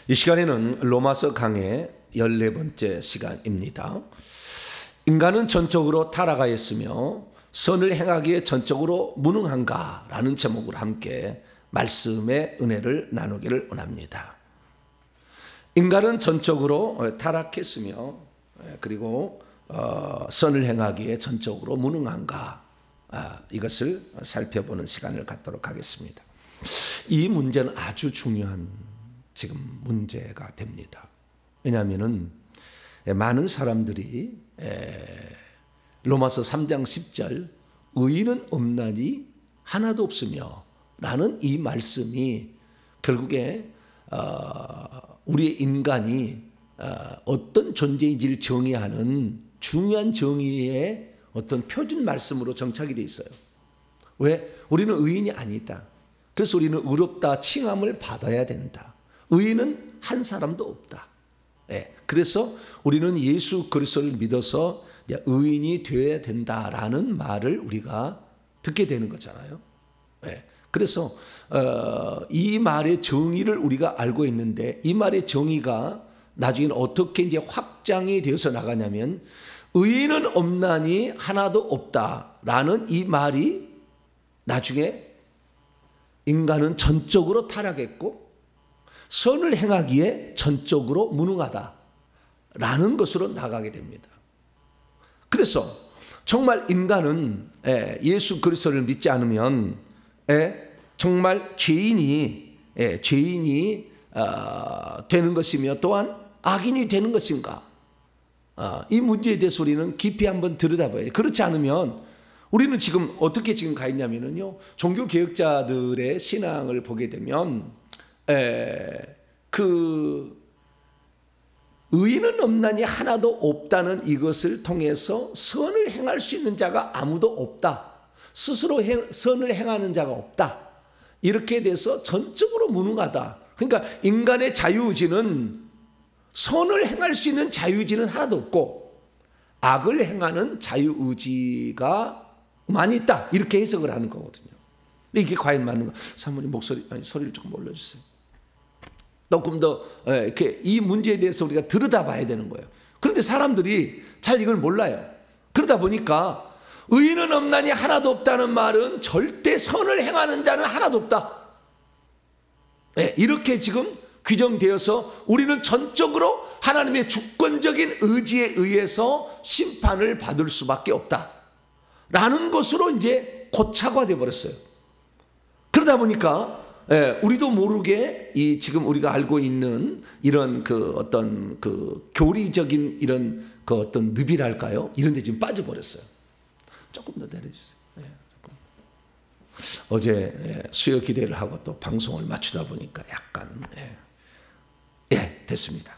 이 시간에는 로마서 강의 14번째 시간입니다. 인간은 전적으로 타락하였으며 선을 행하기에 전적으로 무능한가? 라는 제목으로 함께 말씀의 은혜를 나누기를 원합니다. 인간은 전적으로 타락했으며 그리고 선을 행하기에 전적으로 무능한가? 이것을 살펴보는 시간을 갖도록 하겠습니다. 이 문제는 아주 중요한 지금 문제가 됩니다. 왜냐하면 많은 사람들이 로마서 3장 10절 의인은 없나니 하나도 없으며 라는 이 말씀이 결국에 우리 인간이 어떤 존재인지를 정의하는 중요한 정의의 어떤 표준 말씀으로 정착이 되어 있어요. 왜? 우리는 의인이 아니다. 그래서 우리는 의롭다 칭함을 받아야 된다. 의인은 한 사람도 없다. 그래서 우리는 예수 그리스도를 믿어서 의인이 되어야 된다라는 말을 우리가 듣게 되는 거잖아요. 그래서 이 말의 정의를 우리가 알고 있는데 이 말의 정의가 나중에 어떻게 이제 확장이 되어서 나가냐면 의인은 없나니 하나도 없다라는 이 말이 나중에 인간은 전적으로 타락했고 선을 행하기에 전적으로 무능하다라는 것으로 나가게 됩니다. 그래서 정말 인간은 예수 그리스도를 믿지 않으면 정말 죄인이 되는 것이며 또한 악인이 되는 것인가? 이 문제에 대해서 우리는 깊이 한번 들여다봐야 돼요. 그렇지 않으면 우리는 지금 어떻게 지금 가 있냐면요, 종교 개혁자들의 신앙을 보게 되면 그 의인은 없나니 하나도 없다는 이것을 통해서 선을 행할 수 있는 자가 아무도 없다. 스스로 선을 행하는 자가 없다. 이렇게 돼서 전적으로 무능하다. 그러니까 인간의 자유의지는 선을 행할 수 있는 자유의지는 하나도 없고 악을 행하는 자유의지가 많이 있다. 이렇게 해석을 하는 거거든요. 이게 과연 맞는가? 사모님 소리를 조금 올려주세요. 조금 더 이렇게 이 문제에 대해서 우리가 들여다봐야 되는 거예요. 그런데 사람들이 잘 이걸 몰라요. 그러다 보니까 의인은 없나니 하나도 없다는 말은 절대 선을 행하는 자는 하나도 없다. 이렇게 지금 규정되어서 우리는 전적으로 하나님의 주권적인 의지에 의해서 심판을 받을 수밖에 없다. 라는 것으로 이제 고착화되어 버렸어요. 그러다 보니까 우리도 모르게 이 지금 우리가 알고 있는 이런 그 어떤 그 교리적인 이런 그 어떤 늪이랄까요? 이런 데 지금 빠져버렸어요. 조금 더 내려주세요. 어제 수요 기대를 하고 또 방송을 맞추다 보니까 약간 됐습니다.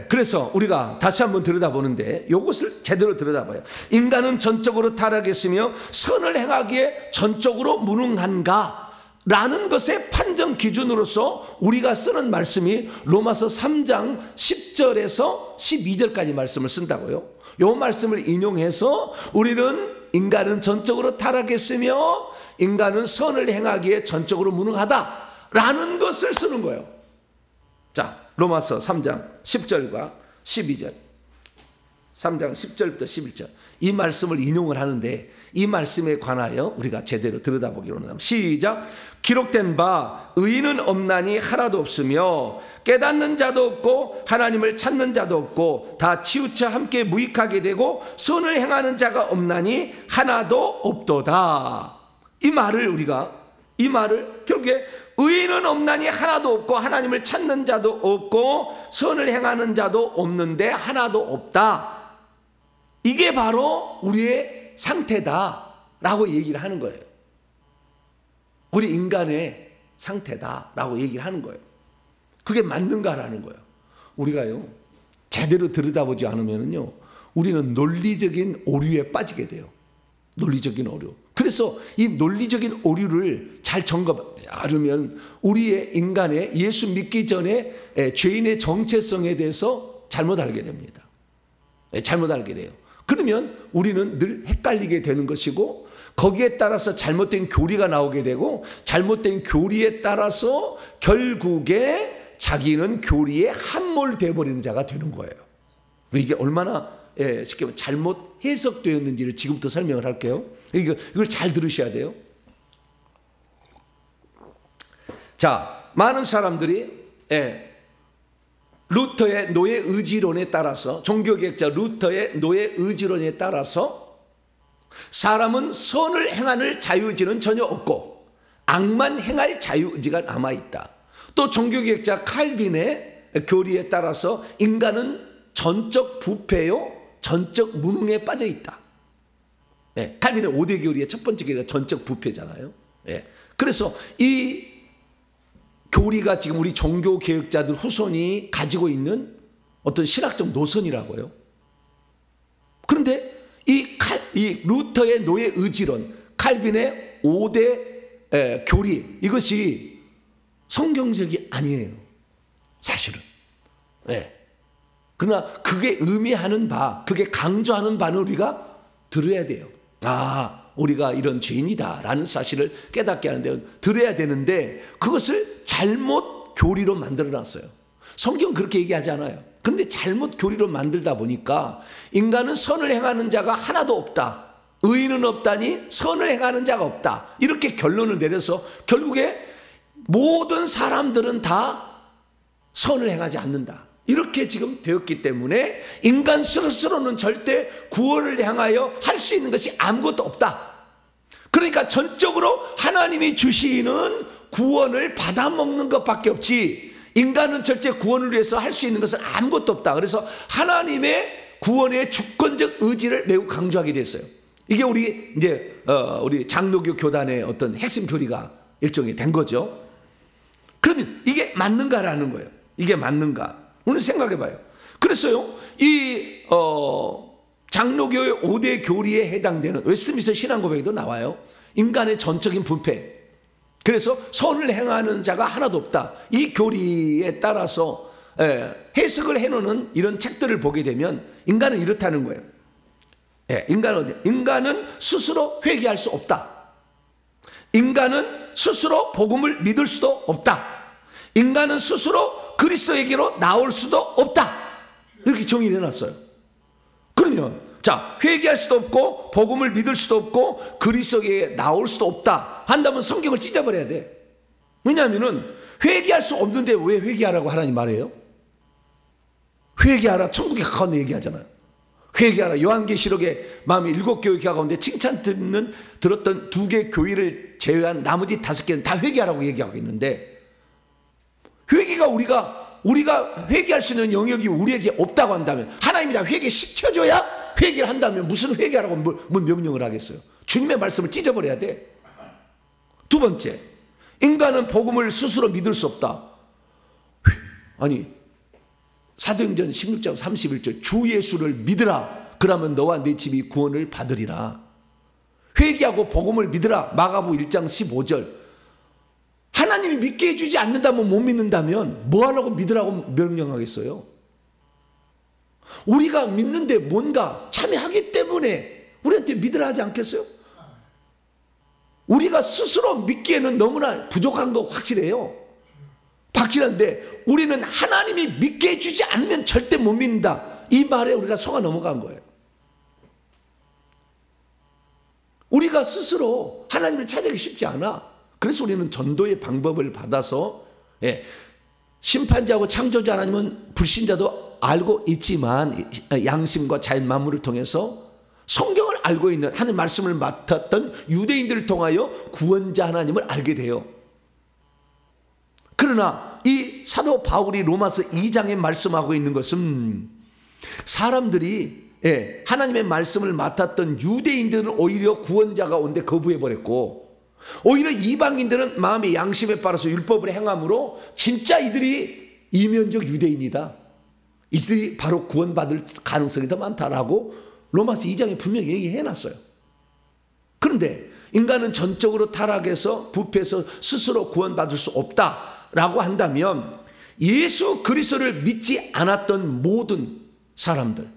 그래서 우리가 다시 한번 들여다보는데 이것을 제대로 들여다봐요. 인간은 전적으로 타락했으며 선을 행하기에 전적으로 무능한가? 라는 것의 판정 기준으로서 우리가 쓰는 말씀이 로마서 3장 10절에서 12절까지 말씀을 쓴다고요. 이 말씀을 인용해서 우리는 인간은 전적으로 타락했으며 인간은 선을 행하기에 전적으로 무능하다라는 것을 쓰는 거예요. 자, 로마서 3장 10절과 12절, 3장 10절부터 11절 이 말씀을 인용을 하는데 이 말씀에 관하여 우리가 제대로 들여다보기로 합니다. 시작. 기록된 바 의인은 없나니 하나도 없으며 깨닫는 자도 없고 하나님을 찾는 자도 없고 다 치우쳐 함께 무익하게 되고 선을 행하는 자가 없나니 하나도 없도다. 이 말을 결국에 의인은 없나니 하나도 없고 하나님을 찾는 자도 없고 선을 행하는 자도 없는데 하나도 없다. 이게 바로 우리의 상태다라고 얘기를 하는 거예요. 우리 인간의 상태다라고 얘기를 하는 거예요. 그게 맞는가라는 거예요. 우리가요 제대로 들여다보지 않으면요 우리는 논리적인 오류에 빠지게 돼요. 논리적인 오류. 그래서 이 논리적인 오류를 잘 점검하려면 우리의 인간의 예수 믿기 전에 죄인의 정체성에 대해서 잘못 알게 됩니다. 잘못 알게 돼요. 그러면 우리는 늘 헷갈리게 되는 것이고 거기에 따라서 잘못된 교리가 나오게 되고 잘못된 교리에 따라서 결국에 자기는 교리에 함몰되어 버리는 자가 되는 거예요. 이게 얼마나 쉽게 말하면 잘못 해석되었는지를 지금부터 설명을 할게요. 이걸 잘 들으셔야 돼요. 자, 많은 사람들이 루터의 노예 의지론에 따라서, 종교개혁자 루터의 노예 의지론에 따라서 사람은 선을 행하는 자유의지는 전혀 없고 악만 행할 자유의지가 남아있다. 또 종교개혁자 칼빈의 교리에 따라서 인간은 전적 부패요 전적 무능에 빠져 있다. 칼빈의 5대 교리의 첫 번째 교리가 전적 부패잖아요. 그래서 이 교리가 지금 우리 종교개혁자들 후손이 가지고 있는 어떤 신학적 노선이라고요. 그런데 이 루터의 노예 의지론, 칼빈의 5대 교리, 이것이 성경적이 아니에요. 사실은. 그러나 그게 의미하는 바, 그게 강조하는 바는 우리가 들어야 돼요. 우리가 이런 죄인이다라는 사실을 깨닫게 하는데, 들어야 되는데 그것을 잘못 교리로 만들어놨어요. 성경은 그렇게 얘기하지 않아요. 근데 잘못 교리로 만들다 보니까 인간은 선을 행하는 자가 하나도 없다. 의인은 없다니 선을 행하는 자가 없다. 이렇게 결론을 내려서 결국에 모든 사람들은 다 선을 행하지 않는다. 이렇게 지금 되었기 때문에 인간 스스로는 절대 구원을 향하여 할 수 있는 것이 아무것도 없다. 그러니까 전적으로 하나님이 주시는 구원을 받아먹는 것밖에 없지, 인간은 절대 구원을 위해서 할 수 있는 것은 아무것도 없다. 그래서 하나님의 구원의 주권적 의지를 매우 강조하게 됐어요. 이게 우리 장로교 교단의 어떤 핵심 교리가 일종의 된 거죠. 그러면 이게 맞는가라는 거예요. 이게 맞는가? 오늘 생각해 봐요. 그래서요, 이 장로교의 5대 교리에 해당되는 웨스트민스터 신앙고백에도 나와요. 인간의 전적인 부패. 그래서 선을 행하는 자가 하나도 없다. 이 교리에 따라서 해석을 해놓는 이런 책들을 보게 되면 인간은 이렇다는 거예요. 인간은 스스로 회개할 수 없다. 인간은 스스로 복음을 믿을 수도 없다. 인간은 스스로 그리스도에게로 나올 수도 없다. 이렇게 정의를 해놨어요. 그러면 자, 회개할 수도 없고 복음을 믿을 수도 없고 그리스도에게 나올 수도 없다 한다면 성경을 찢어버려야 돼. 왜냐하면 회개할 수 없는데 왜 회개하라고 하나님 말해요? 회개하라, 천국에 가까운 데 얘기하잖아요. 회개하라. 요한계시록에 마음의 7교회 가운데 칭찬 들었던 2개 교회를 제외한 나머지 5개는 다 회개하라고 얘기하고 있는데, 회개가 우리가 회개할 수 있는 영역이 우리에게 없다고 한다면, 하나님이 다 회개시켜줘야 회개를 한다면 무슨 회개하라고 뭔 명령을 하겠어요? 주님의 말씀을 찢어버려야 돼. 두 번째, 인간은 복음을 스스로 믿을 수 없다. 아니, 사도행전 16장 31절 주 예수를 믿으라. 그러면 너와 내 집이 구원을 받으리라. 회개하고 복음을 믿으라. 마가복음 1장 15절 하나님이 믿게 해주지 않는다면, 못 믿는다면 뭐 하려고 믿으라고 명령하겠어요? 우리가 믿는데 뭔가 참여하기 때문에 우리한테 믿으라 하지 않겠어요? 우리가 스스로 믿기에는 너무나 부족한 거 확실해요. 확실한데 우리는 하나님이 믿게 해주지 않으면 절대 못 믿는다, 이 말에 우리가 속아 넘어간 거예요. 우리가 스스로 하나님을 찾아가기 쉽지 않아. 그래서 우리는 전도의 방법을 받아서, 심판자하고 창조자 하나님은 불신자도 알고 있지만 양심과 자연 만물을 통해서 성경을 알고 있는 하나님 말씀을 맡았던 유대인들을 통하여 구원자 하나님을 알게 돼요. 그러나 이 사도 바울이 로마서 2장에 말씀하고 있는 것은 사람들이 하나님의 말씀을 맡았던 유대인들은 오히려 구원자가 온데 거부해버렸고, 오히려 이방인들은 마음의 양심에 따라서 율법을 행함으로 진짜 이들이 이면적 유대인이다, 이들이 바로 구원받을 가능성이 더 많다라고 로마서 2장에 분명히 얘기해놨어요. 그런데 인간은 전적으로 타락해서 부패해서 스스로 구원받을 수 없다라고 한다면, 예수 그리스도를 믿지 않았던 모든 사람들,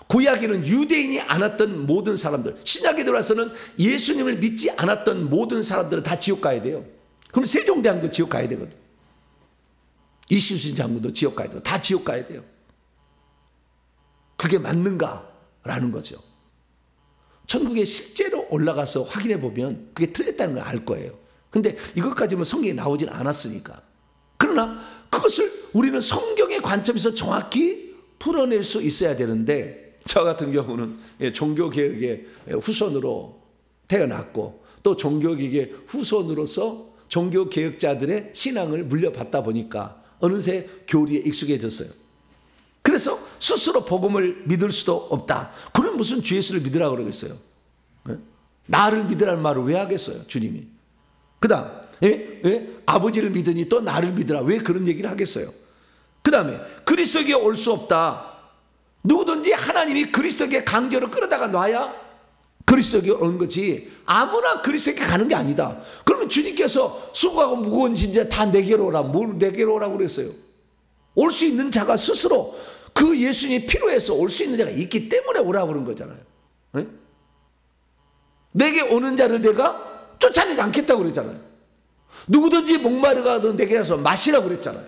구약에는 유대인이 않았던 모든 사람들, 신약에 들어와서는 예수님을 믿지 않았던 모든 사람들은 다 지옥 가야 돼요. 그럼 세종대왕도 지옥 가야 되거든. 이시순 장군도 지옥 가야 돼요. 다 지옥 가야 돼요. 그게 맞는가라는 거죠. 천국에 실제로 올라가서 확인해 보면 그게 틀렸다는 걸 알 거예요. 근데 이것까지는 성경에 나오진 않았으니까. 그러나 그것을 우리는 성경의 관점에서 정확히 풀어낼 수 있어야 되는데, 저 같은 경우는 종교개혁의 후손으로 태어났고 또 종교개혁의 후손으로서 종교개혁자들의 신앙을 물려받다 보니까 어느새 교리에 익숙해졌어요. 그래서 스스로 복음을 믿을 수도 없다. 그럼 무슨 주 예수를 믿으라고 그러겠어요? 나를 믿으라는 말을 왜 하겠어요, 주님이? 그 다음 아버지를 믿으니 또 나를 믿으라, 왜 그런 얘기를 하겠어요? 그 다음에 그리스도에게 올 수 없다. 누구든지 하나님이 그리스도에게 강제로 끌어다가 놔야 그리스도에게 오는 거지, 아무나 그리스도에게 가는 게 아니다. 그러면 주님께서 수고하고 무거운 짐자 다 내게로 오라, 뭘 내게로 오라고 그랬어요? 올 수 있는 자가 스스로 그 예수님이 필요해서 올 수 있는 자가 있기 때문에 오라고 그런 거잖아요. 네? 내게 오는 자를 내가 쫓아내지 않겠다고 그랬잖아요. 누구든지 목마르가도 내게 와서 마시라고 그랬잖아요.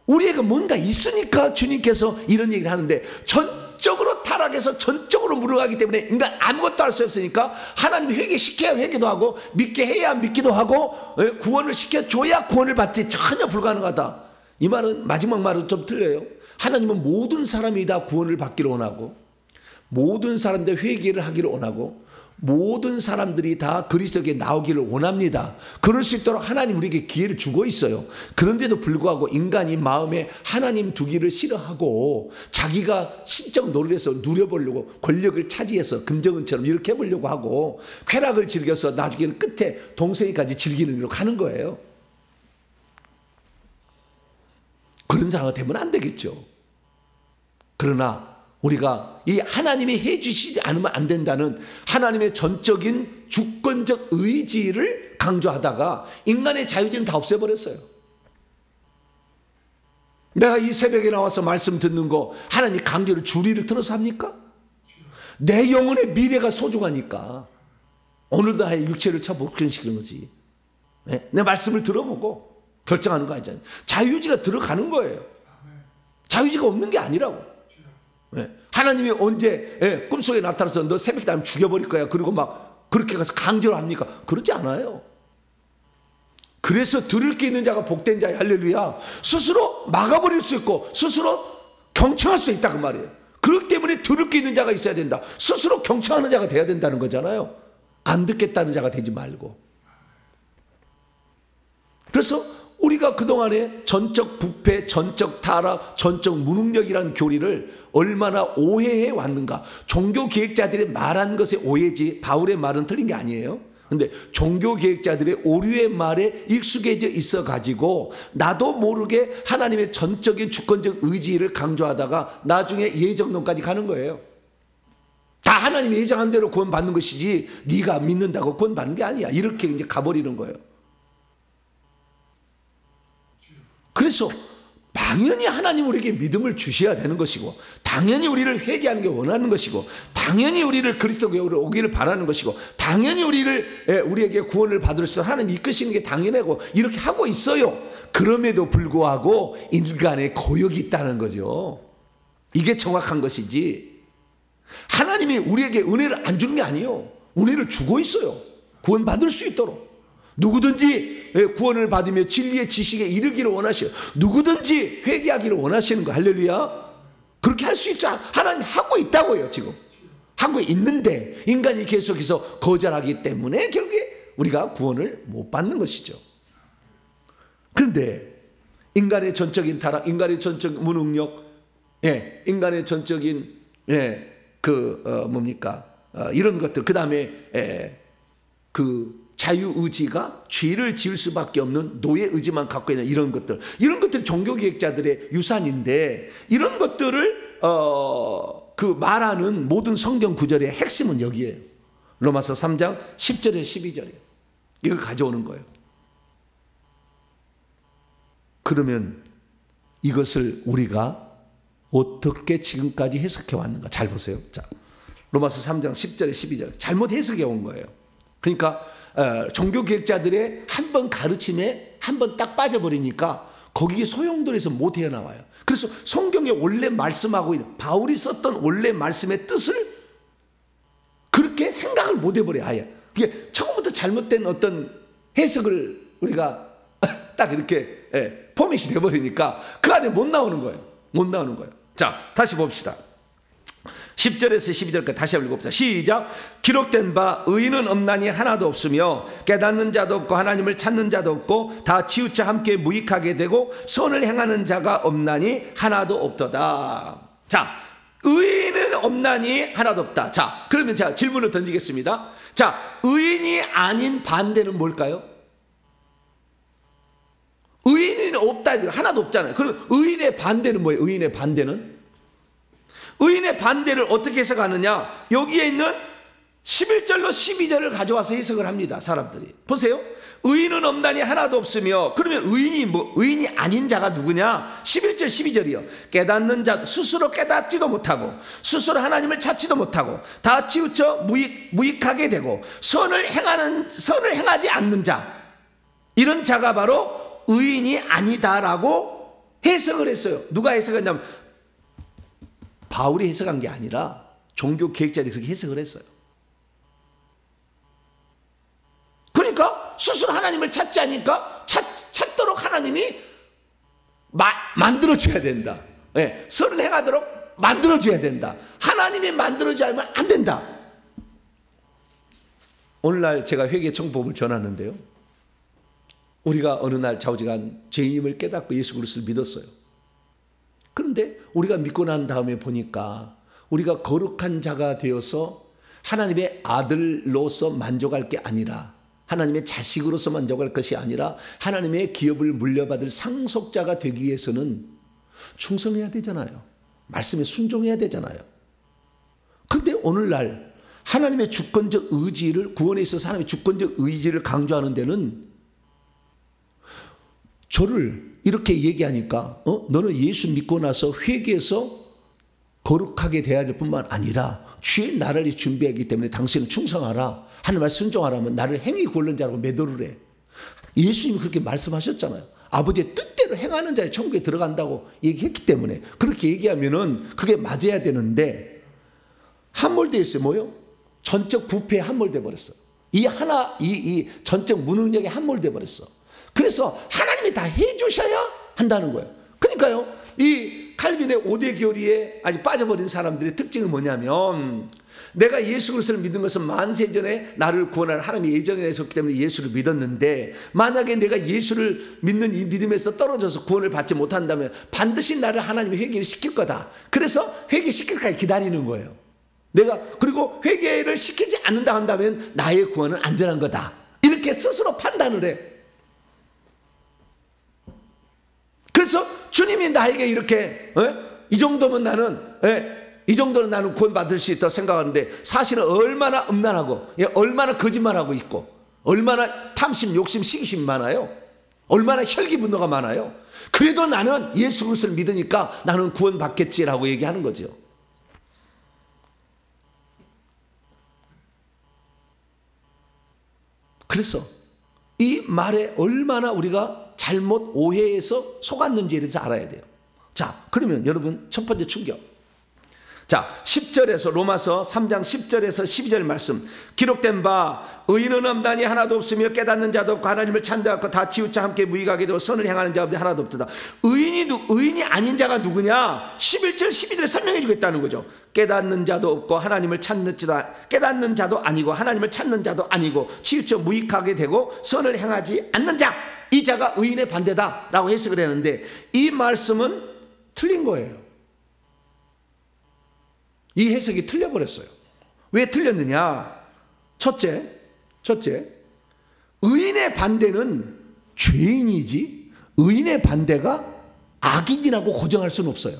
우리에게 뭔가 있으니까 주님께서 이런 얘기를 하는데, 전적으로 타락해서 전적으로 물어가기 때문에 인간 아무것도 할 수 없으니까 하나님 회개시켜야 회개도 하고 믿게 해야 믿기도 하고 구원을 시켜줘야 구원을 받지, 전혀 불가능하다. 이 말은, 마지막 말은 좀 틀려요. 하나님은 모든 사람이 다 구원을 받기를 원하고, 모든 사람들 회개를 하기를 원하고, 모든 사람들이 다 그리스도에게 나오기를 원합니다. 그럴 수 있도록 하나님 우리에게 기회를 주고 있어요. 그런데도 불구하고 인간이 마음에 하나님 두기를 싫어하고 자기가 신적 노릇에서 누려보려고 권력을 차지해서 금정은처럼 이렇게 해보려고 하고 쾌락을 즐겨서 나중에는 끝에 동생이까지 즐기는 일로 가는 거예요. 그런 상황이 되면 안 되겠죠. 그러나 우리가 이 하나님이 해주시지 않으면 안 된다는 하나님의 전적인 주권적 의지를 강조하다가 인간의 자유지는 다 없애버렸어요. 내가 이 새벽에 나와서 말씀 듣는 거 하나님 강제로 주리를 틀어서 합니까? 내 영혼의 미래가 소중하니까 오늘도 나의 육체를 쳐 복종시키는 거지. 내 말씀을 들어보고 결정하는 거 아니잖아요. 자유의지가 들어가는 거예요. 자유의지가 없는 게 아니라고. 하나님이 언제 꿈속에 나타나서 너 새벽에 나면 죽여버릴 거야, 그리고 막 그렇게 가서 강제로 합니까? 그렇지 않아요. 그래서 들을 게 있는 자가 복된 자야. 할렐루야. 스스로 막아버릴 수 있고 스스로 경청할 수 있다, 그 말이에요. 그렇기 때문에 들을 게 있는 자가 있어야 된다. 스스로 경청하는 자가 돼야 된다는 거잖아요. 안 듣겠다는 자가 되지 말고. 그래서 우리가 그동안에 전적 부패, 전적 타락, 전적 무능력이라는 교리를 얼마나 오해해 왔는가. 종교개혁자들이 말한 것의 오해지 바울의 말은 틀린 게 아니에요. 근데 종교개혁자들의 오류의 말에 익숙해져 있어가지고 나도 모르게 하나님의 전적인 주권적 의지를 강조하다가 나중에 예정론까지 가는 거예요. 다 하나님이 예정한 대로 구원 받는 것이지 네가 믿는다고 구원 받는 게 아니야. 이렇게 이제 가버리는 거예요. 그래서 당연히 하나님 우리에게 믿음을 주셔야 되는 것이고, 당연히 우리를 회개하는 게 원하는 것이고, 당연히 우리를 그리스도께로 오기를 바라는 것이고, 당연히 우리에게 구원을 받을 수 있도록 하나님 이끄시는 게 당연하고 이렇게 하고 있어요. 그럼에도 불구하고 인간의 고역이 있다는 거죠. 이게 정확한 것이지, 하나님이 우리에게 은혜를 안 주는 게 아니에요. 은혜를 주고 있어요. 구원 받을 수 있도록. 누구든지 구원을 받으며 진리의 지식에 이르기를 원하시오. 누구든지 회개하기를 원하시는 거. 할렐루야. 그렇게 할 수 있죠. 하나님 하고 있다고요. 지금 하고 있는데 인간이 계속해서 거절하기 때문에 결국에 우리가 구원을 못 받는 것이죠. 그런데 인간의 전적인 타락, 인간의 전적 무능력, 인간의 전적인 이런 것들, 그 다음에 자유의지가 죄를 지을 수밖에 없는 노예의지만 갖고 있는 이런 것들이 종교개혁자들의 유산인데, 이런 것들을 말하는 모든 성경 구절의 핵심은 여기에요. 로마서 3장 10절에 12절이에요. 이걸 가져오는 거예요. 그러면 이것을 우리가 어떻게 지금까지 해석해 왔는가 잘 보세요. 자, 로마서 3장 10절에 12절 잘못 해석해 온 거예요. 그러니까 종교개혁자들의 한 번 가르침에 한 번 딱 빠져버리니까 거기에 소용돌이에서 못 헤어나와요. 그래서 성경에 원래 말씀하고 있는 바울이 썼던 원래 말씀의 뜻을 그렇게 생각을 못 해버려요. 아예 이게 처음부터 잘못된 어떤 해석을 우리가 딱 이렇게 포맷이 돼버리니까 그 안에 못 나오는 거예요. 못 나오는 거예요. 자, 다시 봅시다. 10절에서 12절까지 다시 한번 읽어봅시다. 시작. 기록된 바 의인은 없나니 하나도 없으며 깨닫는 자도 없고 하나님을 찾는 자도 없고 다 치우쳐 함께 무익하게 되고 선을 행하는 자가 없나니 하나도 없도다. 자, 의인은 없나니 하나도 없다. 자, 그러면 제가 질문을 던지겠습니다. 자, 의인이 아닌 반대는 뭘까요? 의인이 없다. 하나도 없잖아요. 그럼 의인의 반대는 뭐예요? 의인의 반대는? 의인의 반대를 어떻게 해석하느냐? 여기에 있는 11절로 12절을 가져와서 해석을 합니다. 사람들이 보세요. 의인은 없나니 하나도 없으며, 그러면 의인이 아닌 자가 누구냐? 11절 12절이요. 깨닫는 자, 스스로 깨닫지도 못하고 스스로 하나님을 찾지도 못하고 다 치우쳐 무익하게 되고 선을 행하지 않는 자, 이런 자가 바로 의인이 아니다라고 해석을 했어요. 누가 해석했냐면 바울이 해석한 게 아니라 종교 계획자들이 그렇게 해석을 했어요. 그러니까 스스로 하나님을 찾지 않으니까 찾도록 하나님이 만들어줘야 된다. 네, 선을 행하도록 만들어줘야 된다. 하나님이 만들어주지 않으면 안 된다. 오늘날 제가 회개 청법을 전하는데요, 우리가 어느 날 좌우지간 죄인임을 깨닫고 예수 그리스도를 믿었어요. 그런데 우리가 믿고 난 다음에 보니까 우리가 거룩한 자가 되어서 하나님의 아들로서 만족할 게 아니라, 하나님의 자식으로서 만족할 것이 아니라 하나님의 기업을 물려받을 상속자가 되기 위해서는 충성해야 되잖아요. 말씀에 순종해야 되잖아요. 그런데 오늘날 하나님의 주권적 의지를, 구원에 있어서 하나님의 주권적 의지를 강조하는 데는 저를 이렇게 얘기하니까 너는 예수 믿고 나서 회개해서 거룩하게 돼야 될 뿐만 아니라 주의 나라를 준비하기 때문에 당신은 충성하라, 하나님 말 순종하라면 나를 행위 굴른 자라고 매도를 해. 예수님이 그렇게 말씀하셨잖아요. 아버지의 뜻대로 행하는 자에 천국에 들어간다고 얘기했기 때문에 그렇게 얘기하면은 그게 맞아야 되는데 함몰되어 있어요. 뭐요? 전적 부패에 함몰되어 버렸어. 이 전적 무능력에 함몰되어 버렸어. 그래서 하나님이 다 해주셔야 한다는 거예요. 그러니까요, 이 칼빈의 5대 교리에 빠져버린 사람들의 특징은 뭐냐면, 내가 예수 그리스도를 믿은 것은 만세 전에 나를 구원할 하나님의 예정에 있었기 때문에 예수를 믿었는데, 만약에 내가 예수를 믿는 이 믿음에서 떨어져서 구원을 받지 못한다면 반드시 나를 하나님이 회개를 시킬 거다. 그래서 회개시킬 때까지 기다리는 거예요. 그리고 회개를 시키지 않는다 한다면 나의 구원은 안전한 거다. 이렇게 스스로 판단을 해. 그래서 주님이 나에게 이렇게 이 정도면 나는 구원받을 수 있다고 생각하는데, 사실은 얼마나 음란하고 얼마나 거짓말하고 있고 얼마나 탐심, 욕심, 시기심 많아요. 얼마나 혈기분노가 많아요. 그래도 나는 예수 그리스도를 믿으니까 나는 구원받겠지라고 얘기하는 거죠. 그래서 이 말에 얼마나 우리가 잘못 오해해서 속았는지에 대해서 알아야 돼요. 자, 그러면 여러분 첫 번째 충격. 자, 10절에서 로마서 3장 10절에서 12절 말씀. 기록된 바 의인은 없나니 하나도 없으며 깨닫는 자도 없고 하나님을 찾는 자도 없고 다 치우쳐 함께 무익하게 되고 선을 행하는 자가 하나도 없도다. 의인이 아닌 자가 누구냐? 11절 12절에 설명해 주겠다는 거죠. 깨닫는 자도 없고 하나님을 찾는 자도, 깨닫는 자도 아니고 하나님을 찾는 자도 아니고 치우쳐 무익하게 되고 선을 행하지 않는 자, 이 자가 의인의 반대다라고 해석을 했는데, 이 말씀은 틀린 거예요. 이 해석이 틀려버렸어요. 왜 틀렸느냐? 첫째, 의인의 반대는 죄인이지 의인의 반대가 악인이라고 고정할 수는 없어요.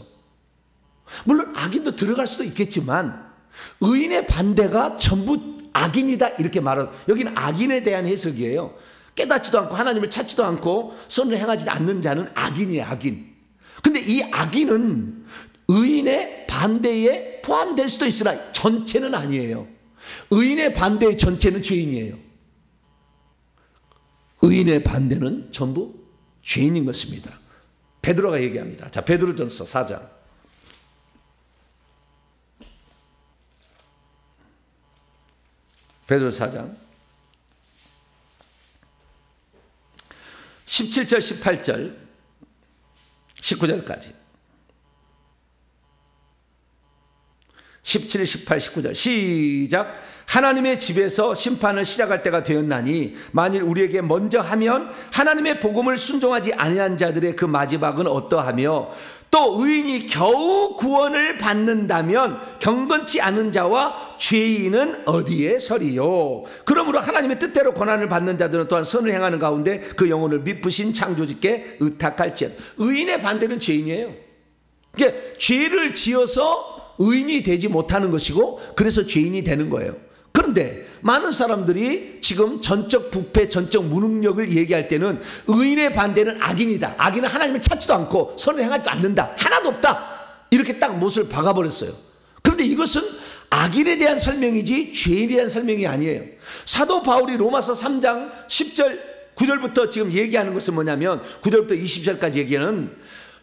물론 악인도 들어갈 수도 있겠지만 의인의 반대가 전부 악인이다 이렇게 말하는, 여기는 악인에 대한 해석이에요. 깨닫지도 않고 하나님을 찾지도 않고 선을 행하지 않는 자는 악인이에요. 악인. 근데 이 악인은 의인의 반대에 포함될 수도 있으나 전체는 아니에요. 의인의 반대의 전체는 죄인이에요. 의인의 반대는 전부 죄인인 것입니다. 베드로가 얘기합니다. 자, 베드로전서 4장. 베드로 4장 17절, 18절, 19절까지. 17, 18, 19절 시작. 하나님의 집에서 심판을 시작할 때가 되었나니 만일 우리에게 먼저 하면 하나님의 복음을 순종하지 아니한 자들의 그 마지막은 어떠하며 또 의인이 겨우 구원을 받는다면 경건치 않은 자와 죄인은 어디에 서리요. 그러므로 하나님의 뜻대로 고난을 받는 자들은 또한 선을 행하는 가운데 그 영혼을 미쁘신 창조주께 의탁할지어다. 의인의 반대는 죄인이에요. 그러니까 죄를 지어서 의인이 되지 못하는 것이고 그래서 죄인이 되는 거예요. 그런데 많은 사람들이 지금 전적 부패, 전적 무능력을 얘기할 때는 의인의 반대는 악인이다. 악인은 하나님을 찾지도 않고 선을 행하지도 않는다. 하나도 없다. 이렇게 딱 못을 박아버렸어요. 그런데 이것은 악인에 대한 설명이지 죄인에 대한 설명이 아니에요. 사도 바울이 로마서 3장 10절 9절부터 지금 얘기하는 것은 뭐냐면 9절부터 20절까지 얘기하는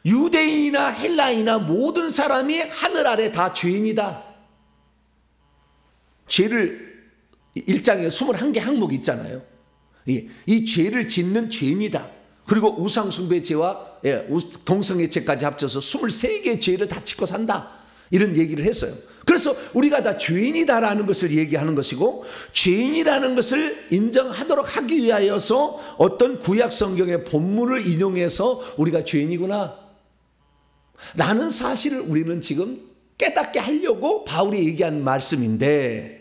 유대인이나 헬라인이나 모든 사람이 하늘 아래 다 죄인이다. 죄를 1장에 21개 항목이 있잖아요. 이 죄를 짓는 죄인이다. 그리고 우상숭배 죄와 동성애 죄까지 합쳐서 23개의 죄를 다 짓고 산다. 이런 얘기를 했어요. 그래서 우리가 다 죄인이다라는 것을 얘기하는 것이고 죄인이라는 것을 인정하도록 하기 위하여서 어떤 구약 성경의 본문을 인용해서 우리가 죄인이구나 라는 사실을 우리는 지금 깨닫게 하려고 바울이 얘기한 말씀인데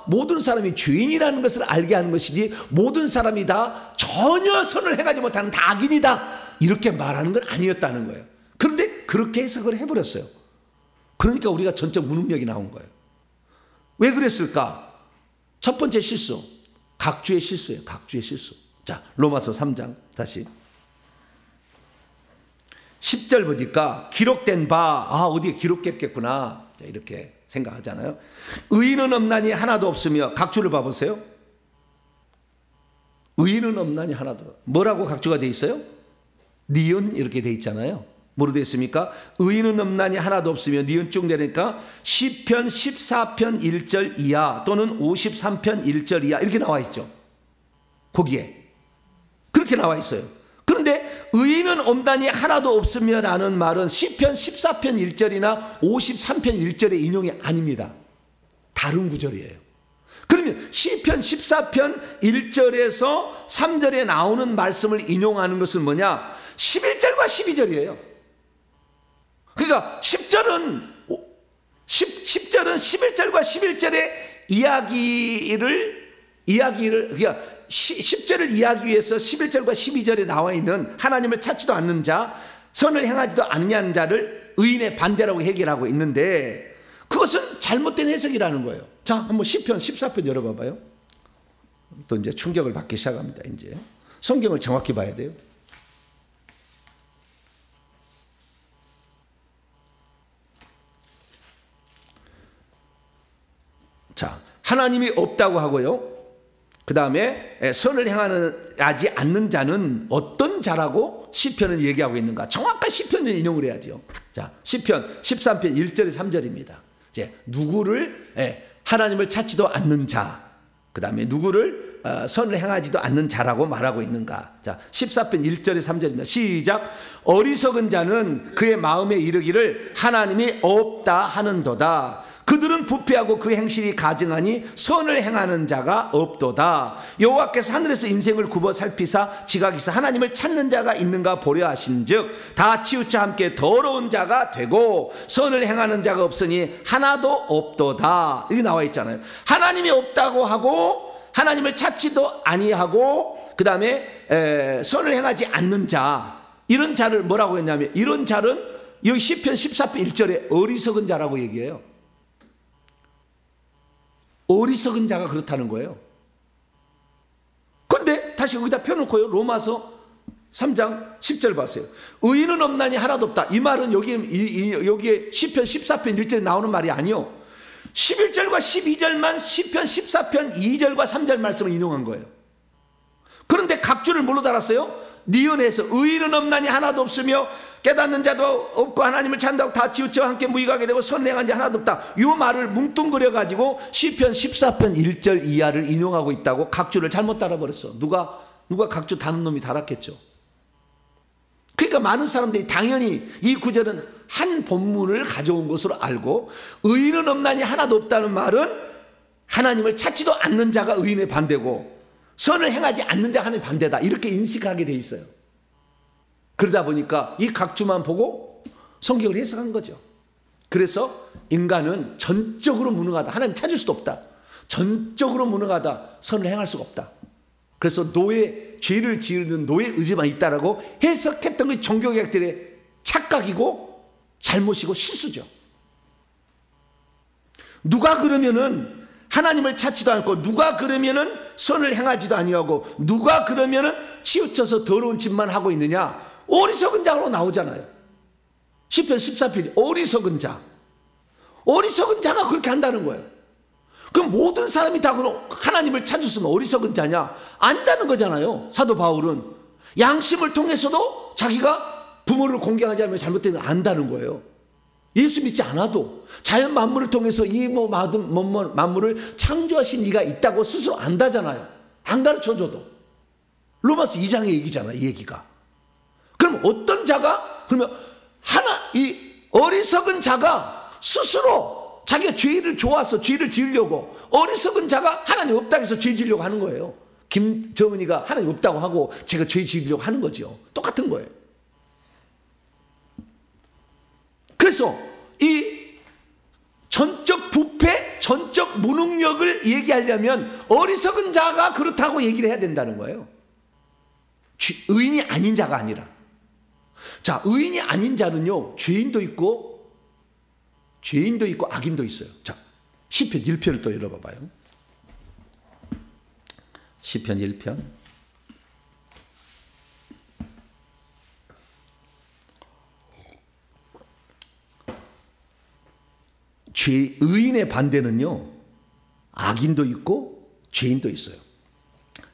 모든 사람이 죄인이라는 것을 알게 하는 것이지 모든 사람이 다 전혀 선을 행하지 못하는 다 악인이다 이렇게 말하는 건 아니었다는 거예요. 그런데 그렇게 해석을 해버렸어요. 그러니까 우리가 전적 무능력이 나온 거예요. 왜 그랬을까? 첫 번째 실수, 각주의 실수예요. 각주의 실수. 자, 로마서 3장 다시 10절 보니까 기록된 바, 어디에 기록됐겠구나 이렇게 생각하잖아요. 의인은 없나니 하나도 없으며, 각주를 봐보세요. 의인은 없나니 하나도. 뭐라고 각주가 돼 있어요? 니은 이렇게 돼 있잖아요. 뭐로 돼 있습니까? 의인은 없나니 하나도 없으며, 니은 쭉 내리니까 시편 14편 1절 이하 또는 53편 1절 이하 이렇게 나와 있죠. 거기에 그렇게 나와 있어요. 그런데 의인은 없나니 하나도 없으며 라는 말은 시편 14편 1절이나 53편 1절의 인용이 아닙니다. 다른 구절이에요. 그러면 시편 14편 1절에서 3절에 나오는 말씀을 인용하는 것은 뭐냐? 11절과 12절이에요. 그러니까 10절은 11절과 11절의 이야기를 그러니까 10절을 이해하기 위해서 11절과 12절에 나와 있는 하나님을 찾지도 않는 자, 선을 행하지도 않냐는 자를 의인의 반대라고 해결하고 있는데 그것은 잘못된 해석이라는 거예요. 자, 한번 시편 14편 열어봐봐요. 또 이제 충격을 받기 시작합니다. 이제 성경을 정확히 봐야 돼요. 자, 하나님이 없다고 하고요. 그 다음에 선을 행하지 않는 자는 어떤 자라고 시편은 얘기하고 있는가? 정확한 시편을 인용을 해야죠. 자, 시편 13편 1절에 3절입니다. 이제 누구를 하나님을 찾지도 않는 자, 그 다음에 누구를 선을 행하지도 않는 자라고 말하고 있는가? 자, 14편 1절에 3절입니다. 시작. 어리석은 자는 그의 마음에 이르기를 하나님이 없다 하는도다. 그들은 부패하고 그 행실이 가증하니 선을 행하는 자가 없도다. 여호와께서 하늘에서 인생을 굽어 살피사 지각에서 하나님을 찾는 자가 있는가 보려 하신즉 다 치우쳐 함께 더러운 자가 되고 선을 행하는 자가 없으니 하나도 없도다. 이게 나와 있잖아요. 하나님이 없다고 하고 하나님을 찾지도 아니하고 그 다음에 선을 행하지 않는 자, 이런 자를 뭐라고 했냐면 이런 자는 여기 시편 14편 1절에 어리석은 자라고 얘기해요. 어리석은 자가 그렇다는 거예요. 그런데 다시 여기다 펴놓고요. 로마서 3장 10절 봤어요. 의인은 없나니 하나도 없다. 이 말은 여기에 시편 14편 1절에 나오는 말이 아니요. 11절과 12절만 시편 14편 2절과 3절 말씀을 인용한 거예요. 그런데 각주를 뭘로 달았어요? 네 은혜에서 의인은 없나니 하나도 없으며 깨닫는 자도 없고 하나님을 찬다고 다 치우쳐 함께 무익하게 되고 선행한 자 하나도 없다. 이 말을 뭉뚱그려 가지고 시편 14편 1절 이하를 인용하고 있다고 각주를 잘못 달아버렸어. 누가 각주 다는 놈이 달았겠죠. 그러니까 많은 사람들이 당연히 이 구절은 한 본문을 가져온 것으로 알고, 의인은 없나니 하나도 없다는 말은 하나님을 찾지도 않는 자가 의인의 반대고 선을 행하지 않는 자가 하나님의 반대다, 이렇게 인식하게 돼 있어요. 그러다 보니까 이 각주만 보고 성경을 해석한 거죠. 그래서 인간은 전적으로 무능하다, 하나님 찾을 수도 없다, 전적으로 무능하다, 선을 행할 수가 없다. 그래서 죄를 지으는 노예 의지만 있다라고 해석했던 그 종교개혁들의 착각이고 잘못이고 실수죠. 누가 그러면은 하나님을 찾지도 않고, 누가 그러면은 선을 행하지도 아니하고, 누가 그러면은 치우쳐서 더러운 짓만 하고 있느냐? 어리석은 자로 나오잖아요. 시편 14편이 어리석은 자. 어리석은 자가 그렇게 한다는 거예요. 그럼 모든 사람이 다 그럼 하나님을 찾았으면 어리석은 자냐? 안다는 거잖아요. 사도 바울은 양심을 통해서도 자기가 부모를 공경하지 않으면 잘못된 걸 안다는 거예요. 예수 믿지 않아도 자연 만물을 통해서 이 만물을 창조하신 이가 있다고 스스로 안다잖아요. 안 가르쳐줘도. 로마서 2장의 얘기잖아, 이 얘기가. 그럼 어떤 자가, 그러면 이 어리석은 자가 스스로 자기가 죄를 좋아서 죄를 지으려고, 어리석은 자가 하나님 없다고 해서 죄 지으려고 하는 거예요. 김정은이가 하나님 없다고 하고 제가 죄 지으려고 하는 거죠. 똑같은 거예요. 그래서 이 전적 부패, 전적 무능력을 얘기하려면 어리석은 자가 그렇다고 얘기를 해야 된다는 거예요. 의인이 아닌 자가 아니라. 자, 의인이 아닌 자는요, 죄인도 있고 악인도 있어요. 자, 시편 1편을 또 열어봐봐요. 시편 1편. 의인의 반대는요, 악인도 있고 죄인도 있어요.